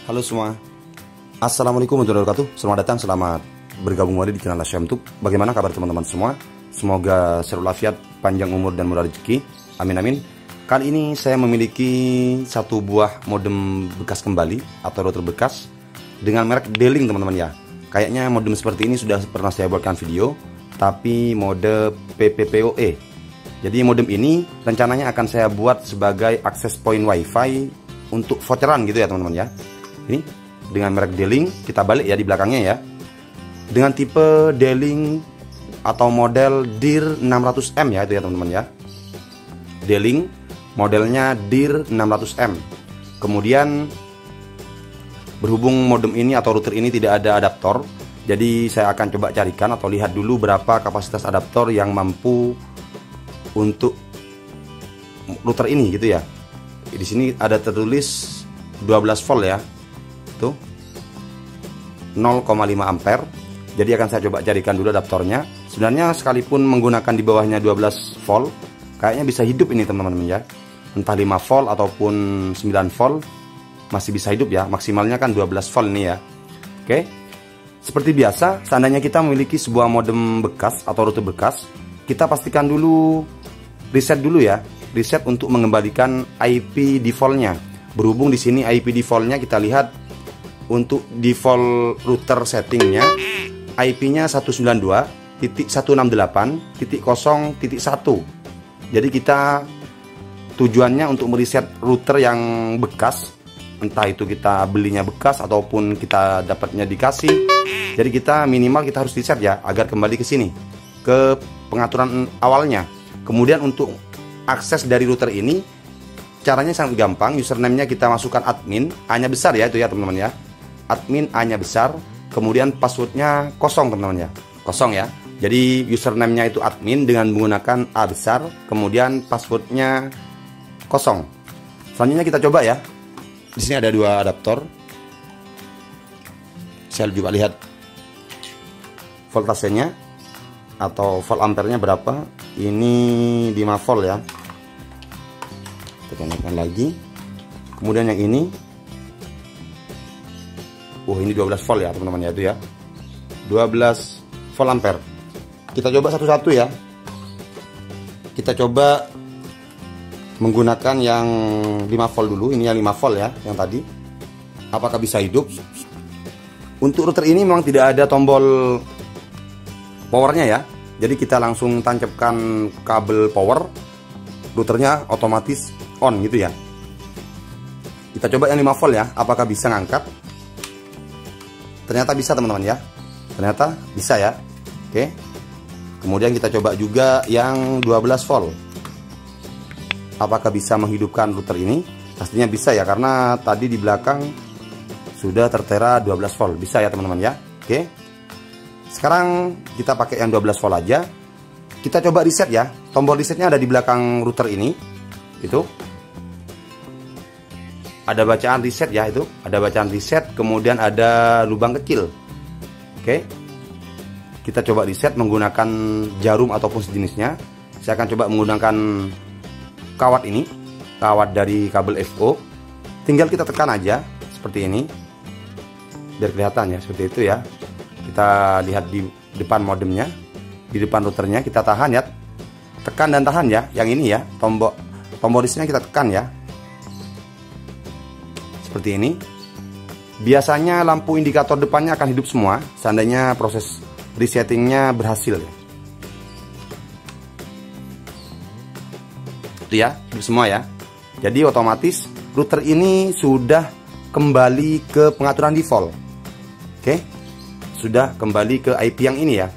Halo semua, Assalamualaikum warahmatullahi wabarakatuh. Selamat datang, selamat bergabung kembali di channel Syam YouTube. Bagaimana kabar teman-teman semua? Semoga sehat walafiat, panjang umur dan murah rezeki. Amin amin. Kali ini saya memiliki satu buah modem bekas kembali atau router bekas dengan merek D-Link teman-teman ya. Kayaknya modem seperti ini sudah pernah saya buatkan video, tapi mode PPPoE. Jadi modem ini rencananya akan saya buat sebagai akses point WiFi untuk voucheran gitu ya teman-teman ya. Ini dengan merek D-Link, kita balik ya di belakangnya ya. Dengan tipe D-Link atau model DIR 600M ya itu ya teman-teman ya. D-Link modelnya DIR 600M. Kemudian berhubung modem ini atau router ini tidak ada adaptor, jadi saya akan coba carikan atau lihat dulu berapa kapasitas adaptor yang mampu untuk router ini gitu ya. Di sini ada tertulis 12 volt ya. Tuh 0,5 ampere. Jadi akan saya coba carikan dulu adaptornya. Sebenarnya sekalipun menggunakan di bawahnya 12 volt, kayaknya bisa hidup ini teman-teman ya. Entah 5 volt ataupun 9 volt masih bisa hidup ya. Maksimalnya kan 12 volt ini ya. Oke. Seperti biasa, seandainya kita memiliki sebuah modem bekas atau router bekas, kita pastikan dulu reset dulu ya. Reset untuk mengembalikan IP defaultnya. Berhubung di sini IP defaultnya kita lihat untuk default router settingnya IP-nya 192.168.0.1. Jadi kita tujuannya untuk mereset router yang bekas, entah itu kita belinya bekas ataupun kita dapatnya dikasih. Jadi kita minimal kita harus reset ya agar kembali ke sini, ke pengaturan awalnya. Kemudian untuk akses dari router ini caranya sangat gampang. Username-nya kita masukkan admin, A-nya besar ya itu ya teman-teman ya. Admin A-nya besar, kemudian passwordnya kosong teman-teman ya. Kosong ya. Jadi username-nya itu admin dengan menggunakan A besar, kemudian passwordnya kosong. Selanjutnya kita coba ya. Di sini ada dua adaptor. Saya juga lihat voltasenya atau volt ampere-nya berapa. Ini 5 volt ya. Kita naikkan lagi. Kemudian yang ini, ini 12 volt ya teman-teman ya itu ya. 12 volt ampere. Kita coba satu-satu ya. Kita coba menggunakan yang 5 volt dulu. Ini yang 5 volt ya, yang tadi. Apakah bisa hidup? Untuk router ini memang tidak ada tombol powernya ya. Jadi kita langsung tancapkan kabel power, routernya otomatis on gitu ya. Kita coba yang 5 volt ya, apakah bisa ngangkat? Ternyata bisa teman-teman ya. Ternyata bisa ya. Oke. Kemudian kita coba juga yang 12 volt. Apakah bisa menghidupkan router ini? Pastinya bisa ya, karena tadi di belakang sudah tertera 12 volt. Bisa ya teman-teman ya. Oke. Sekarang kita pakai yang 12 volt aja. Kita coba reset ya. Tombol resetnya ada di belakang router ini. Itu ada bacaan reset ya, itu ada bacaan reset, kemudian ada lubang kecil. Oke, kita coba reset menggunakan jarum ataupun sejenisnya. Saya akan coba menggunakan kawat ini, kawat dari kabel FO. Tinggal kita tekan aja seperti ini biar kelihatan ya, seperti itu ya. Kita lihat di depan modemnya, di depan routernya, kita tahan ya, tekan dan tahan ya. Yang ini ya, tombol resetnya kita tekan ya. Seperti ini. Biasanya lampu indikator depannya akan hidup semua seandainya proses resettingnya berhasil ya. Itu ya, hidup semua ya. Jadi otomatis router ini sudah kembali ke pengaturan default. Oke, sudah kembali ke IP yang ini ya.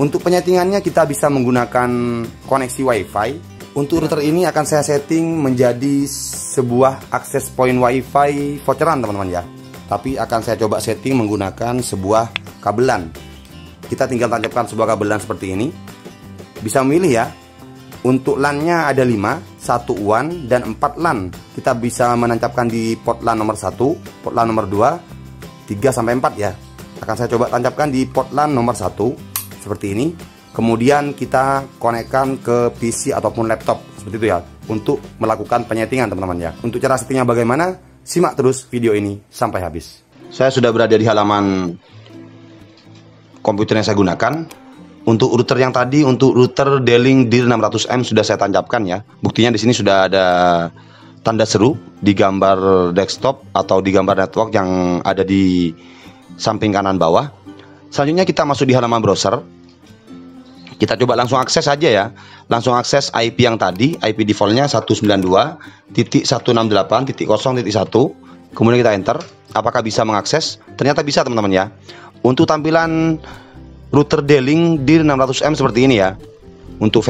Untuk penyetingannya kita bisa menggunakan koneksi WiFi. Untuk router ini akan saya setting menjadi sebuah akses point WiFi voucheran teman-teman ya. Tapi akan saya coba setting menggunakan sebuah kabelan. Kita tinggal tancapkan sebuah kabelan seperti ini. Bisa memilih ya. Untuk LAN-nya ada 5, 1 WAN dan 4 LAN. Kita bisa menancapkan di port LAN nomor 1, port LAN nomor 2, 3 sampai 4 ya. Akan saya coba tancapkan di port LAN nomor 1 seperti ini. Kemudian kita konekkan ke PC ataupun laptop seperti itu ya, untuk melakukan penyetingan teman-teman ya. Untuk cara settingnya bagaimana? Simak terus video ini sampai habis. Saya sudah berada di halaman komputer yang saya gunakan. Untuk router yang tadi, untuk router D-Link DIR 600M sudah saya tancapkan ya. Buktinya di sini sudah ada tanda seru di gambar desktop atau di gambar network yang ada di samping kanan bawah. Selanjutnya kita masuk di halaman browser. Kita coba langsung akses saja ya. Langsung akses IP yang tadi, IP defaultnya 192.168.0.1. Kemudian kita enter. Apakah bisa mengakses? Ternyata bisa teman-teman ya. Untuk tampilan router D-Link DIR 600M seperti ini ya. Untuk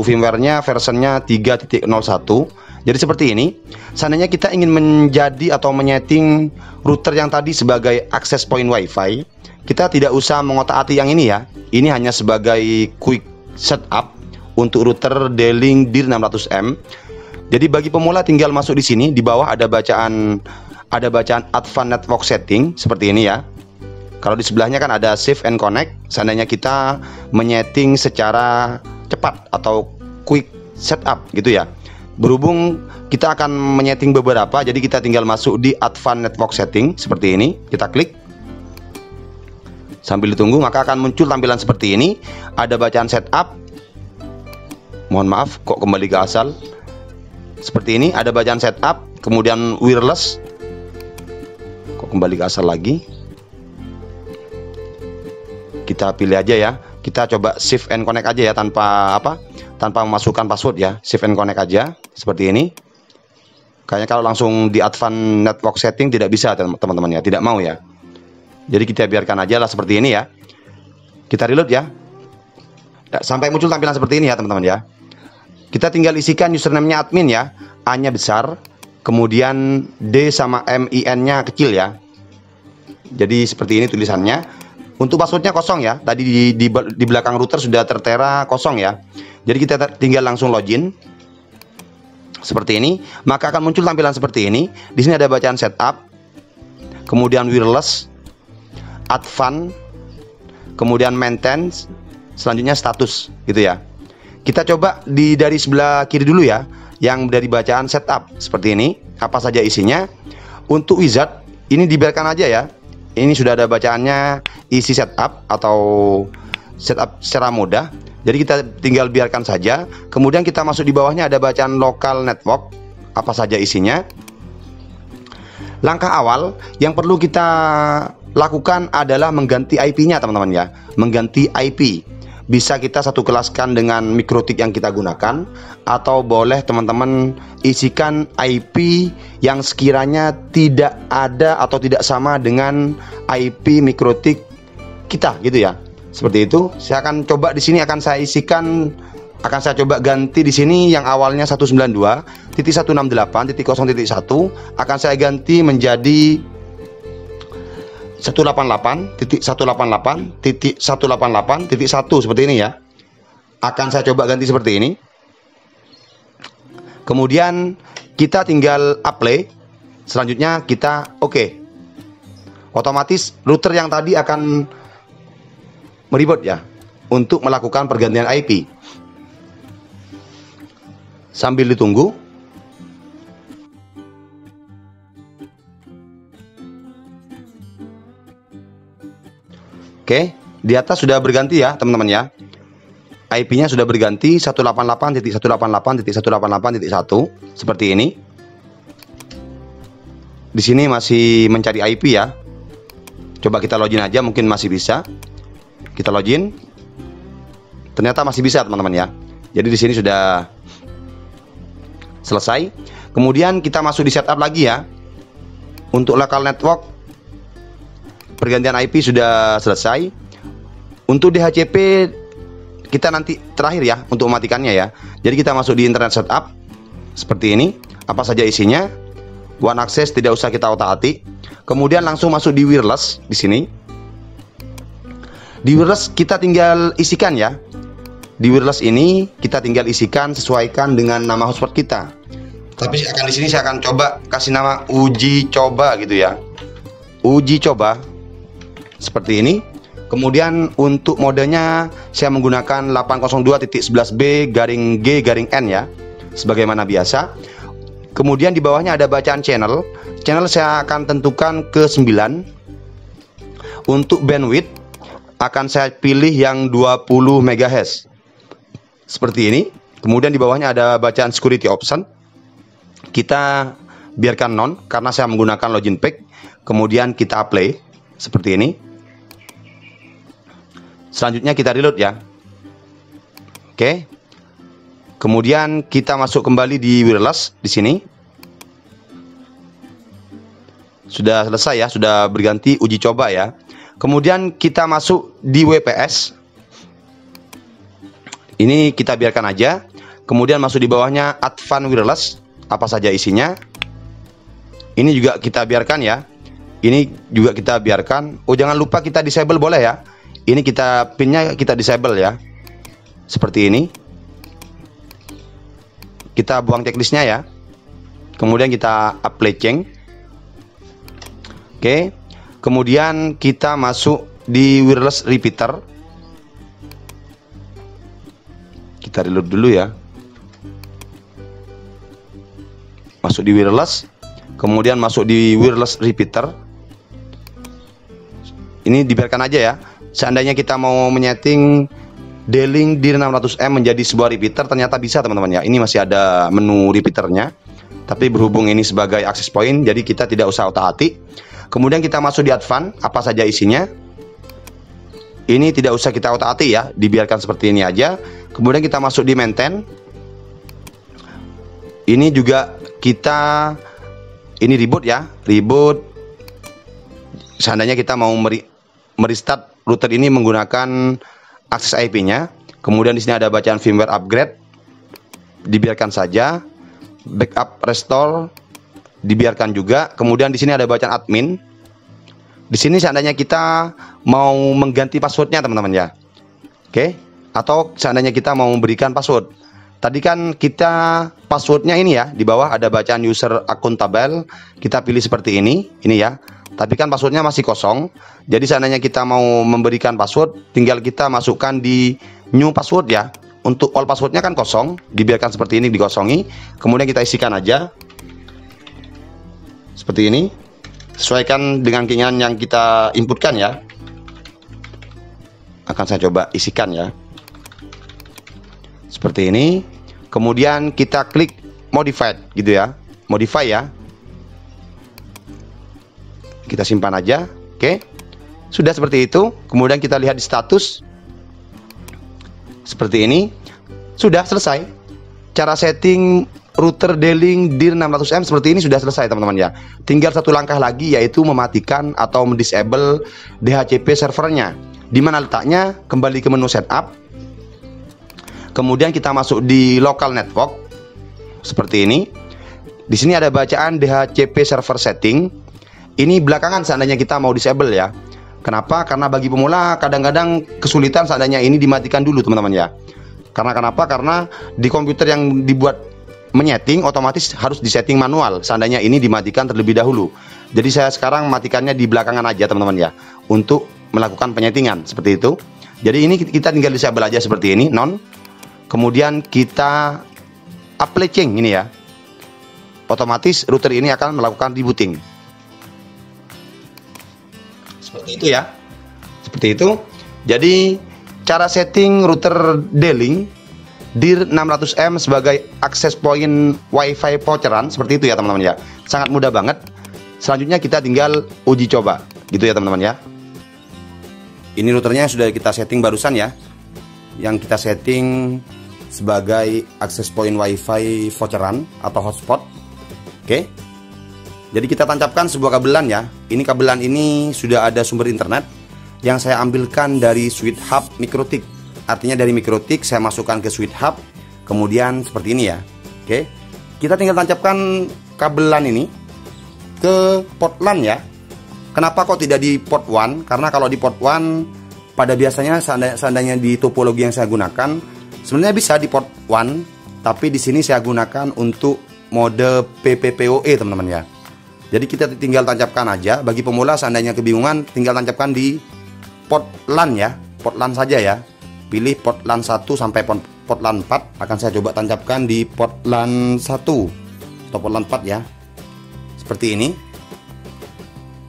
firmware-nya versionnya 3.01. Jadi seperti ini. Seandainya kita ingin menjadi atau menyeting router yang tadi sebagai access point WiFi, kita tidak usah mengotak-atik yang ini ya. Ini hanya sebagai quick setup untuk router D-Link DIR 600M. Jadi bagi pemula tinggal masuk di sini, di bawah ada bacaan Advanced Network Setting seperti ini ya. Kalau di sebelahnya kan ada Save and Connect. Seandainya kita menyeting secara cepat atau quick setup gitu ya. Berhubung kita akan menyeting beberapa, jadi kita tinggal masuk di Advanced Network Setting seperti ini. Kita klik. Sambil ditunggu maka akan muncul tampilan seperti ini. Ada bacaan setup. Mohon maaf, kok kembali ke asal. Seperti ini, ada bacaan setup, kemudian wireless. Kok kembali ke asal lagi. Kita pilih aja ya. Kita coba save and connect aja ya, tanpa memasukkan password ya. Save and connect aja seperti ini. Kayaknya kalau langsung di Advanced Network Setting tidak bisa teman-teman ya, tidak mau ya. Jadi kita biarkan aja lah seperti ini ya. Kita reload ya. Sampai muncul tampilan seperti ini ya teman-teman ya. Kita tinggal isikan username-nya admin ya. A-nya besar, kemudian D sama MIN-nya kecil ya. Jadi seperti ini tulisannya. Untuk passwordnya kosong ya. Tadi di belakang router sudah tertera kosong ya. Jadi kita tinggal langsung login seperti ini. Maka akan muncul tampilan seperti ini. Di sini ada bacaan setup, kemudian wireless, advanced, kemudian maintenance, selanjutnya status gitu ya. Kita coba dari sebelah kiri dulu ya, yang dari bacaan setup seperti ini. Apa saja isinya? Untuk wizard ini dibiarkan aja ya. Ini sudah ada bacaannya, isi setup atau setup secara mudah. Jadi kita tinggal biarkan saja. Kemudian kita masuk di bawahnya ada bacaan local network. Apa saja isinya? Langkah awal yang perlu kita lakukan adalah mengganti IP-nya teman-teman ya. Mengganti IP. Bisa kita satu kelaskan dengan mikrotik yang kita gunakan, atau boleh teman-teman isikan IP yang sekiranya tidak ada atau tidak sama dengan IP mikrotik kita gitu ya. Seperti itu. Saya akan coba di sini, akan saya coba ganti di sini yang awalnya 192.168.0.1 akan saya ganti menjadi 188.188.1 seperti ini ya. Akan saya coba ganti seperti ini. Kemudian kita tinggal apply. Selanjutnya kita oke. Otomatis router yang tadi akan meribut ya untuk melakukan pergantian IP. Sambil ditunggu. Oke, di atas sudah berganti ya teman-teman ya. IP-nya sudah berganti 188.188.1 seperti ini. Di sini masih mencari IP ya. Coba kita login aja, mungkin masih bisa. Kita login. Ternyata masih bisa teman-teman ya. Jadi di sini sudah selesai. Kemudian kita masuk di setup lagi ya. Untuk local network pergantian IP sudah selesai. Untuk DHCP kita nanti terakhir ya untuk mematikannya ya. Jadi kita masuk di internet setup seperti ini. Apa saja isinya? One access, tidak usah kita otak-atik. Kemudian langsung masuk di wireless di sini. Di wireless kita tinggal isikan ya. Di wireless ini kita tinggal isikan, sesuaikan dengan nama hotspot kita. Tapi di sini saya akan coba kasih nama uji coba gitu ya. Uji coba seperti ini. Kemudian untuk modenya saya menggunakan 802.11b/G/N ya, sebagaimana biasa. Kemudian di bawahnya ada bacaan channel. Channel saya akan tentukan ke 9. Untuk bandwidth akan saya pilih yang 20 MHz. Seperti ini. Kemudian di bawahnya ada bacaan security option. Kita biarkan non karena saya menggunakan login pack. Kemudian kita apply seperti ini. Selanjutnya kita reload ya. Oke. Kemudian kita masuk kembali di wireless di sini. Sudah selesai ya, sudah berganti uji coba ya. Kemudian kita masuk di WPS. Ini kita biarkan aja. Kemudian masuk di bawahnya Advanced Wireless, apa saja isinya. Ini juga kita biarkan ya. Ini juga kita biarkan. Oh, jangan lupa kita disable boleh ya. Ini kita pinnya kita disable ya. Seperti ini. Kita buang checklistnya ya. Kemudian kita apply change. Oke. Kemudian kita masuk di wireless repeater. Kita reload dulu ya. Masuk di wireless. Kemudian masuk di wireless repeater. Ini dibiarkan aja ya. Seandainya kita mau menyeting D-Link DIR 600M menjadi sebuah repeater, ternyata bisa teman-teman ya. Ini masih ada menu repeaternya. Tapi berhubung ini sebagai access point, jadi kita tidak usah otak-atik. Kemudian kita masuk di advance, apa saja isinya. Ini tidak usah kita otak-atik ya, dibiarkan seperti ini aja. Kemudian kita masuk di maintain. Ini juga kita, ini reboot ya, reboot. Seandainya kita mau merestart router ini menggunakan akses IP-nya. Kemudian di sini ada bacaan firmware upgrade, dibiarkan saja. Backup restore, dibiarkan juga. Kemudian di sini ada bacaan admin. Di sini seandainya kita mau mengganti passwordnya teman-teman ya. Oke. Atau seandainya kita mau memberikan password. Tadi kan kita passwordnya ini ya, di bawah ada bacaan user accountable. Kita pilih seperti ini ya. Tapi kan passwordnya masih kosong. Jadi seandainya kita mau memberikan password, tinggal kita masukkan di new password ya. Untuk all passwordnya kan kosong, dibiarkan seperti ini, dikosongi. Kemudian kita isikan aja seperti ini. Sesuaikan dengan keinginan yang kita inputkan ya. Akan saya coba isikan ya. Seperti ini. Kemudian kita klik modified gitu ya. Modify ya. Kita simpan aja. Oke. Sudah seperti itu. Kemudian kita lihat di status. Seperti ini. Sudah selesai. Cara setting router D-Link DIR 600M seperti ini sudah selesai teman-teman ya. Tinggal satu langkah lagi, yaitu mematikan atau mendisable DHCP servernya. Di mana letaknya? Kembali ke menu setup. Kemudian kita masuk di local network. Seperti ini. Di sini ada bacaan DHCP server setting. Ini belakangan seandainya kita mau disable ya. Kenapa? Karena bagi pemula kadang-kadang kesulitan seandainya ini dimatikan dulu teman-teman ya. Karena kenapa? Karena di komputer yang dibuat menyeting otomatis harus disetting manual. Seandainya ini dimatikan terlebih dahulu. Jadi saya sekarang matikannya di belakangan aja teman-teman ya. Untuk melakukan penyetingan seperti itu. Jadi ini kita tinggal disable aja seperti ini, non. Kemudian kita apply change ini ya. Otomatis router ini akan melakukan rebooting. Seperti itu ya. Seperti itu. Jadi cara setting router D-Link DIR 600M sebagai akses point WiFi voucheran seperti itu ya teman-teman ya. Sangat mudah banget. Selanjutnya kita tinggal uji coba gitu ya teman-teman ya. Ini routernya sudah kita setting barusan ya. Yang kita setting sebagai akses point WiFi voucheran atau hotspot. Oke. Jadi kita tancapkan sebuah kabelan ya. Ini kabelan ini sudah ada sumber internet yang saya ambilkan dari switch hub MikroTik. Artinya dari MikroTik saya masukkan ke switch hub. Kemudian seperti ini ya. Oke. Kita tinggal tancapkan kabelan ini ke port LAN ya. Kenapa kok tidak di port 1? Karena kalau di port 1 pada biasanya seandainya di topologi yang saya gunakan sebenarnya bisa di port 1, tapi di sini saya gunakan untuk mode PPPoE teman-teman ya. Jadi kita tinggal tancapkan aja. Bagi pemula seandainya kebingungan, tinggal tancapkan di port LAN ya. Port LAN saja ya. Pilih port LAN 1 sampai port LAN 4. Akan saya coba tancapkan di port LAN 1. tombol lampu ya, seperti ini,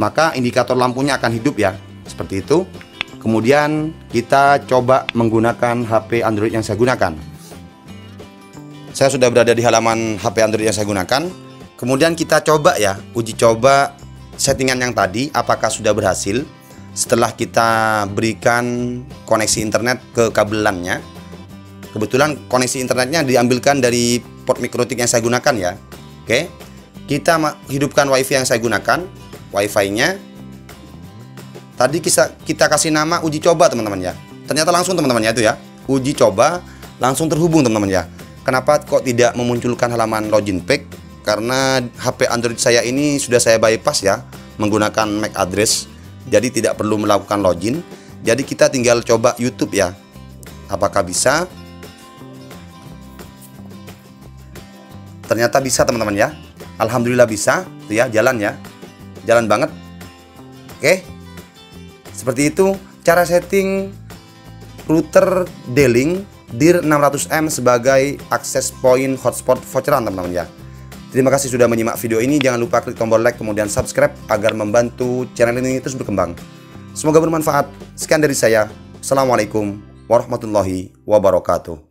maka indikator lampunya akan hidup ya, seperti itu. Kemudian kita coba menggunakan HP Android yang saya gunakan. Saya sudah berada di halaman HP Android yang saya gunakan. Kemudian kita coba ya, uji coba settingan yang tadi apakah sudah berhasil setelah kita berikan koneksi internet ke kabelannya. Kebetulan koneksi internetnya diambilkan dari port mikrotik yang saya gunakan ya. Oke, kita hidupkan WiFi yang saya gunakan. WiFi-nya tadi kita kasih nama uji coba teman-teman ya. Ternyata langsung teman-teman ya itu ya, uji coba langsung terhubung teman-teman ya. Kenapa kok tidak memunculkan halaman login page? Karena HP Android saya ini sudah saya bypass ya, menggunakan MAC address, jadi tidak perlu melakukan login. Jadi kita tinggal coba YouTube ya, apakah bisa. Ternyata bisa teman-teman ya, alhamdulillah bisa tuh ya, jalan ya, jalan banget. Oke, seperti itu cara setting router D-Link DIR 600M sebagai akses point hotspot voucheran teman-teman ya. Terima kasih sudah menyimak video ini. Jangan lupa klik tombol like kemudian subscribe agar membantu channel ini terus berkembang. Semoga bermanfaat. Sekian dari saya. Assalamualaikum warahmatullahi wabarakatuh.